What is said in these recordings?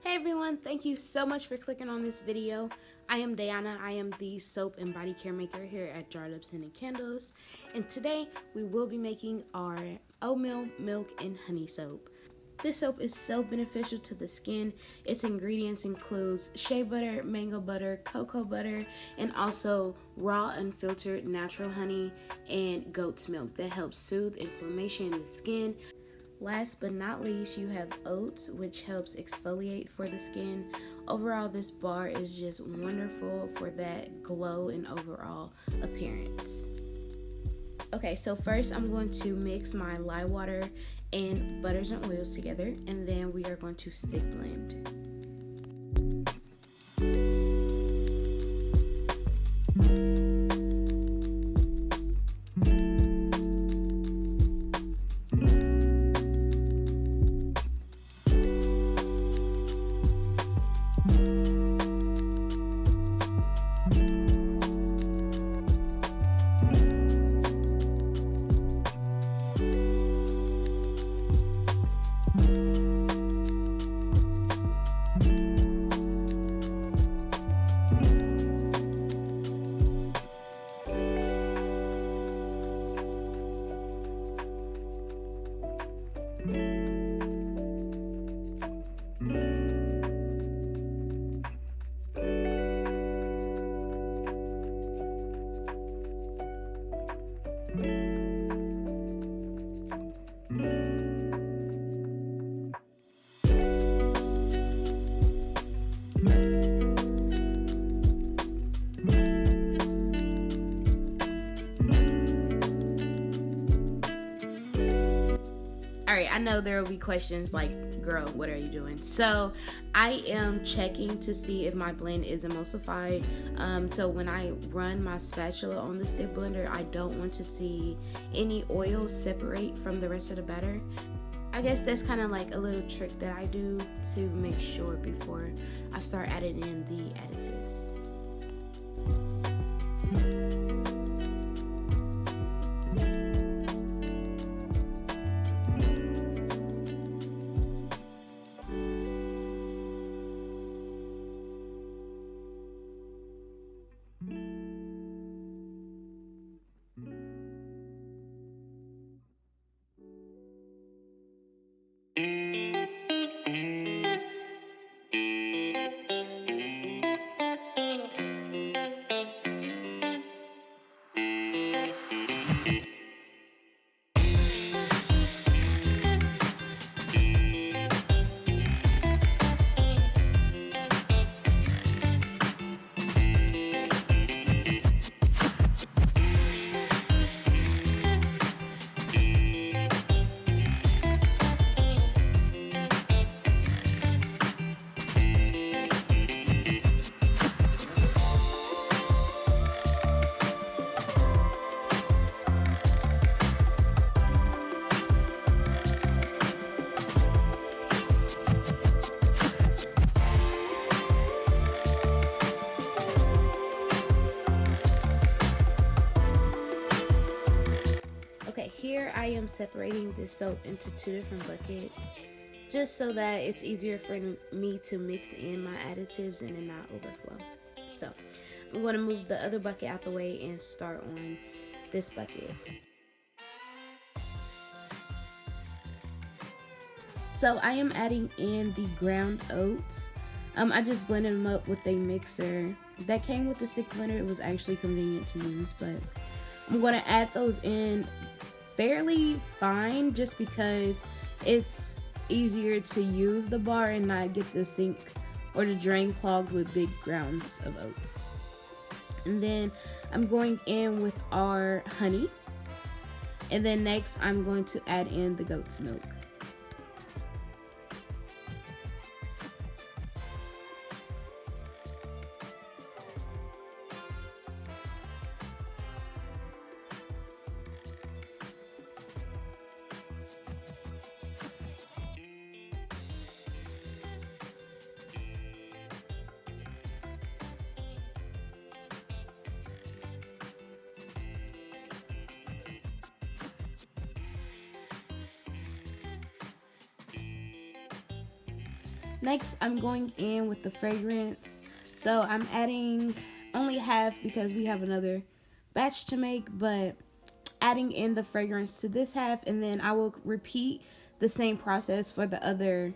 Hey everyone, thank you so much for clicking on this video. I am Diana. I am the soap and body care maker here at Jar Lips and Candles. And today we will be making our oatmeal, milk, and honey soap. This soap is so beneficial to the skin. Its ingredients includes shea butter, mango butter, cocoa butter, and also raw unfiltered natural honey and goat's milk that helps soothe inflammation in the skin. Last but not least, you have oats, which helps exfoliate for the skin. Overall, this bar is just wonderful for that glow and overall appearance. Okay, so first I'm going to mix my lye water and butters and oils together, and then we are going to stick blend. Alright, I know there will be questions like, girl, what are you doing? So I am checking to see if my blend is emulsified. So when I run my spatula on the stick blender, I don't want to see any oil separate from the rest of the batter. I guess that's kind of like a little trick that I do to make sure before I start adding in the additives. Okay, here I am separating this soap into two different buckets just so that it's easier for me to mix in my additives and it not overflow. So I'm going to move the other bucket out the way and start on this bucket. So I am adding in the ground oats. I just blended them up with a mixer that came with the stick blender. It was actually convenient to use, but I'm going to add those in fairly fine just because it's easier to use the bar and not get the sink or the drain clogged with big grounds of oats. And then I'm going in with our honey, and then next I'm going to add in the goat's milk. Next, I'm going in with the fragrance. So I'm adding only half because we have another batch to make, but adding in the fragrance to this half, and then I will repeat the same process for the other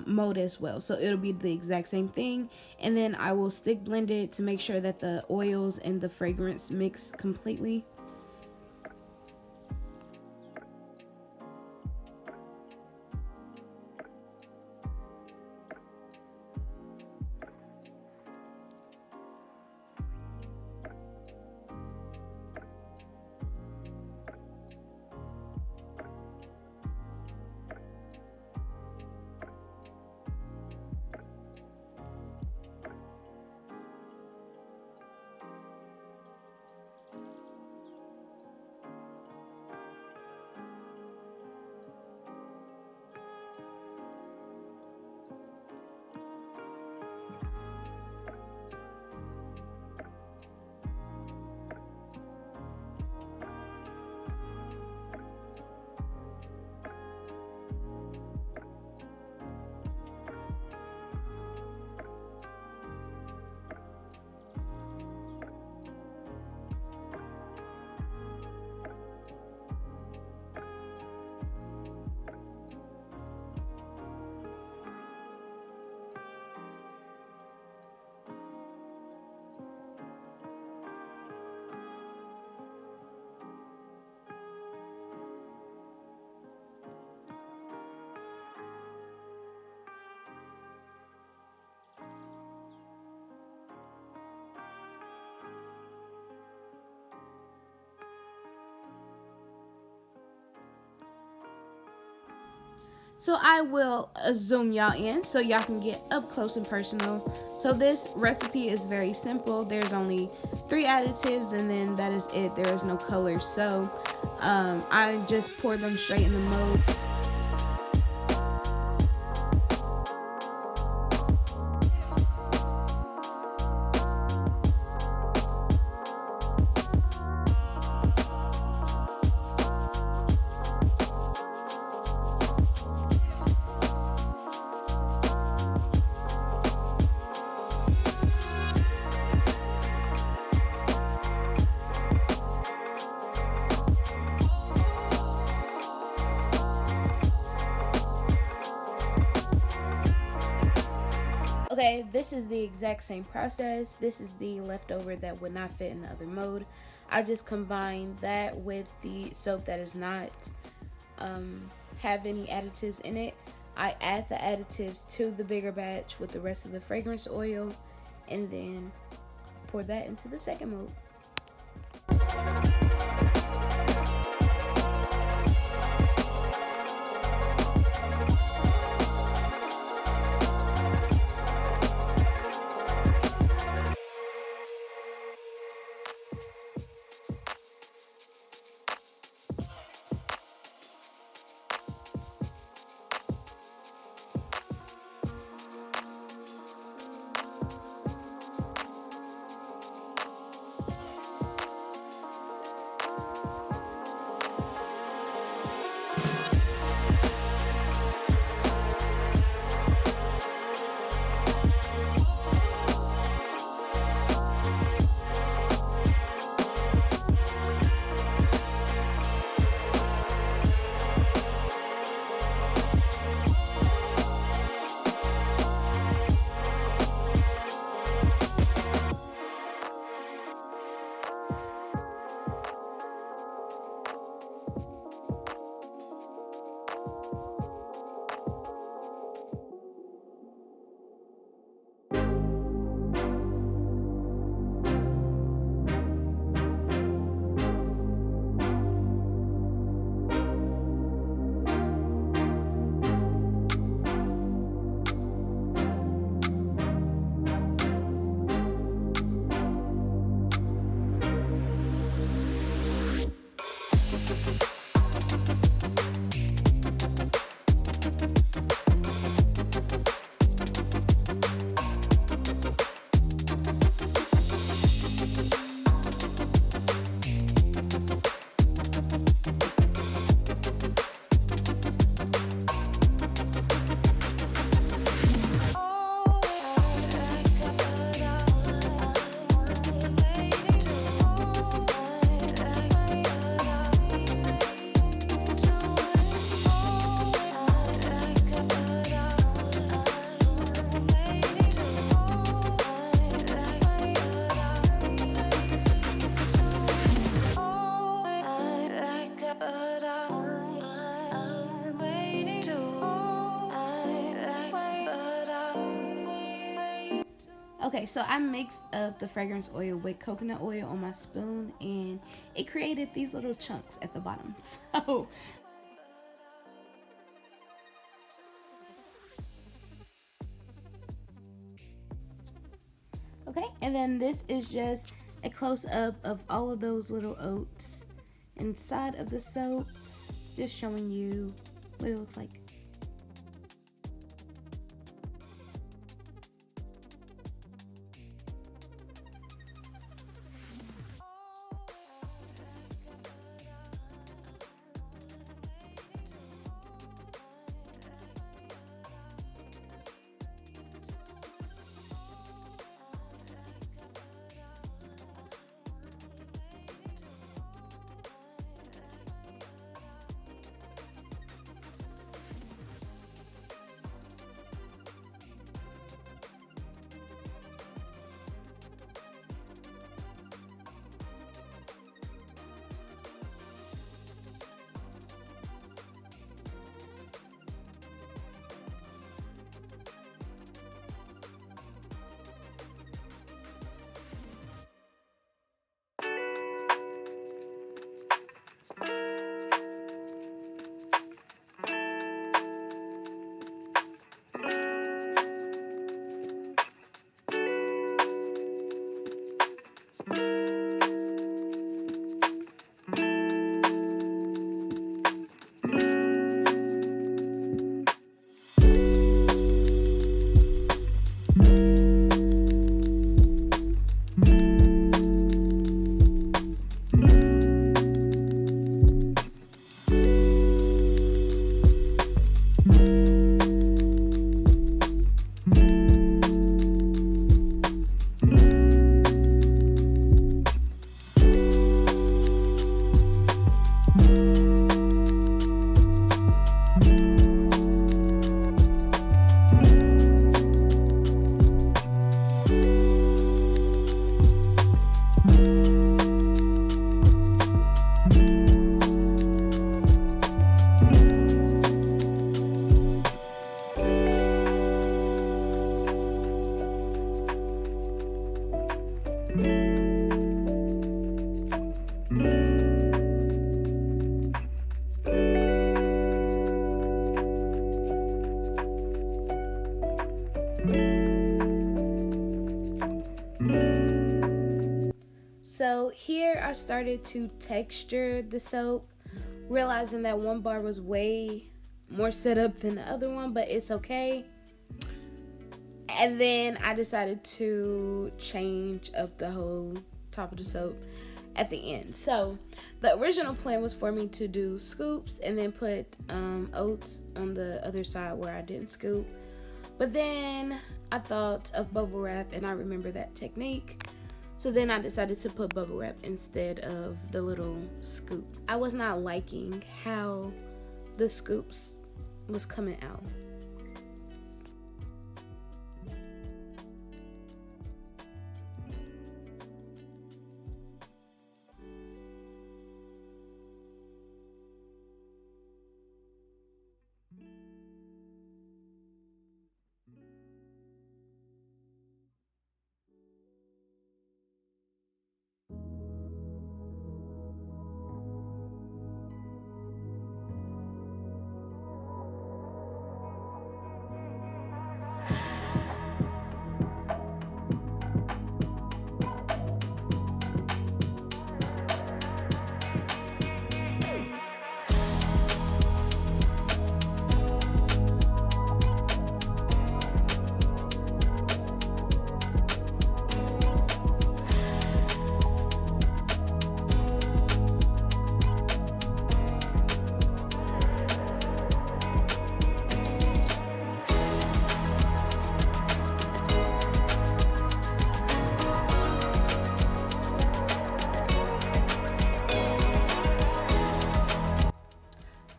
mold as well. So it'll be the exact same thing, and then I will stick blend it to make sure that the oils and the fragrance mix completely. So I will zoom y'all in so y'all can get up close and personal. So this recipe is very simple. There's only 3 additives, and then that is it. There is no color. So I just pour them straight in the mold. Okay, this is the exact same process. This is the leftover that would not fit in the other mold. I just combine that with the soap that does not have any additives in it. I add the additives to the bigger batch with the rest of the fragrance oil, and then pour that into the second mold. Okay, so I mixed up the fragrance oil with coconut oil on my spoon, and it created these little chunks at the bottom. So okay, and then this is just a close-up of all of those little oats inside of the soap, just showing you what it looks like. So here I started to texture the soap, realizing that one bar was way more set up than the other one, but it's okay. And then I decided to change up the whole top of the soap at the end. So the original plan was for me to do scoops and then put oats on the other side where I didn't scoop. But then I thought of bubble wrap, and I remember that technique. So then I decided to put bubble wrap instead of the little scoop. I was not liking how the scoops was coming out.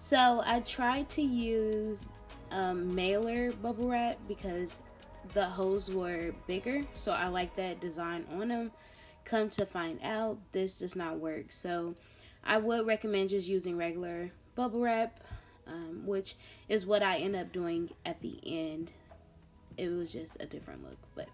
So I tried to use mailer bubble wrap because the holes were bigger, so I like that design on them. Come to find out, this does not work. So I would recommend just using regular bubble wrap, which is what I end up doing at the end. It was just a different look, but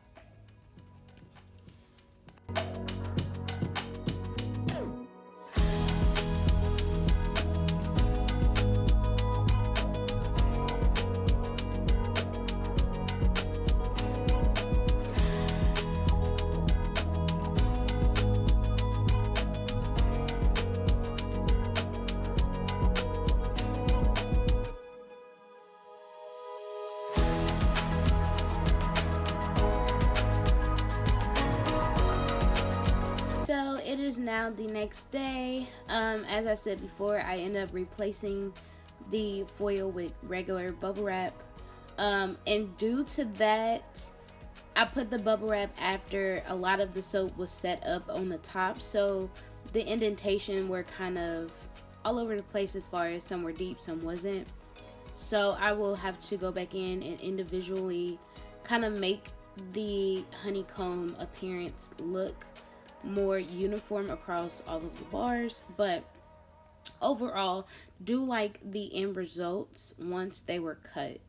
is now the next day. As I said before, I ended up replacing the foil with regular bubble wrap. And due to that, I put the bubble wrap after a lot of the soap was set up on the top, so the indentation were kind of all over the place as far as some were deep, some wasn't. So I will have to go back in and individually kind of make the honeycomb appearance look more uniform across all of the bars. But overall, do like the end results once they were cut.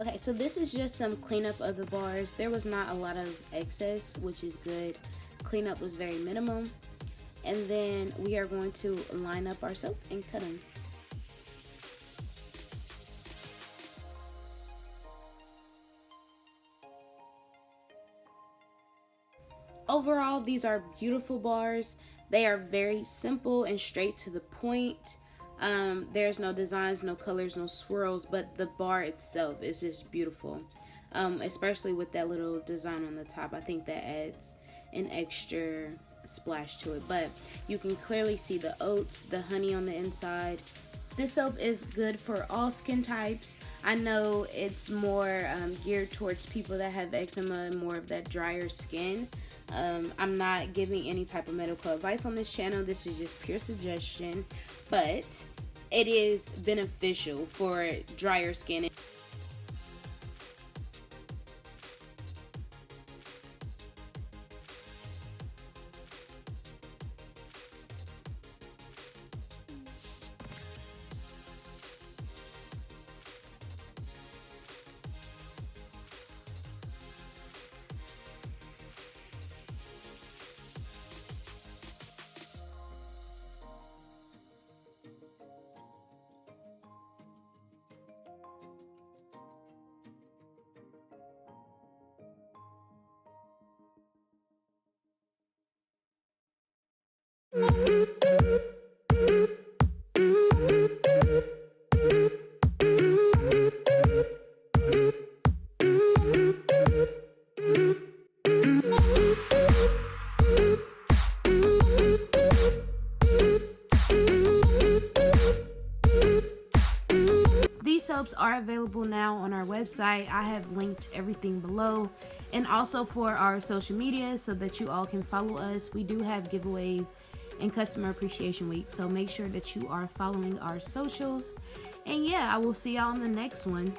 Okay, so this is just some cleanup of the bars. There was not a lot of excess, which is good. Cleanup was very minimal. And then we are going to line up our soap and cut them. Overall, these are beautiful bars. They are very simple and straight to the point. There's no designs, no colors, no swirls, but the bar itself is just beautiful. Especially with that little design on the top. I think that adds an extra splash to it. But you can clearly see the oats, the honey on the inside. This soap is good for all skin types. I know it's more geared towards people that have eczema and more of that drier skin. I'm not giving any type of medical advice on this channel. This is just pure suggestion, but it is beneficial for drier skin. These soaps are available now on our website. I have linked everything below, and also for our social media so that you all can follow us. We do have giveaways and Customer Appreciation Week, so make sure that you are following our socials. And yeah, I will see y'all in the next one.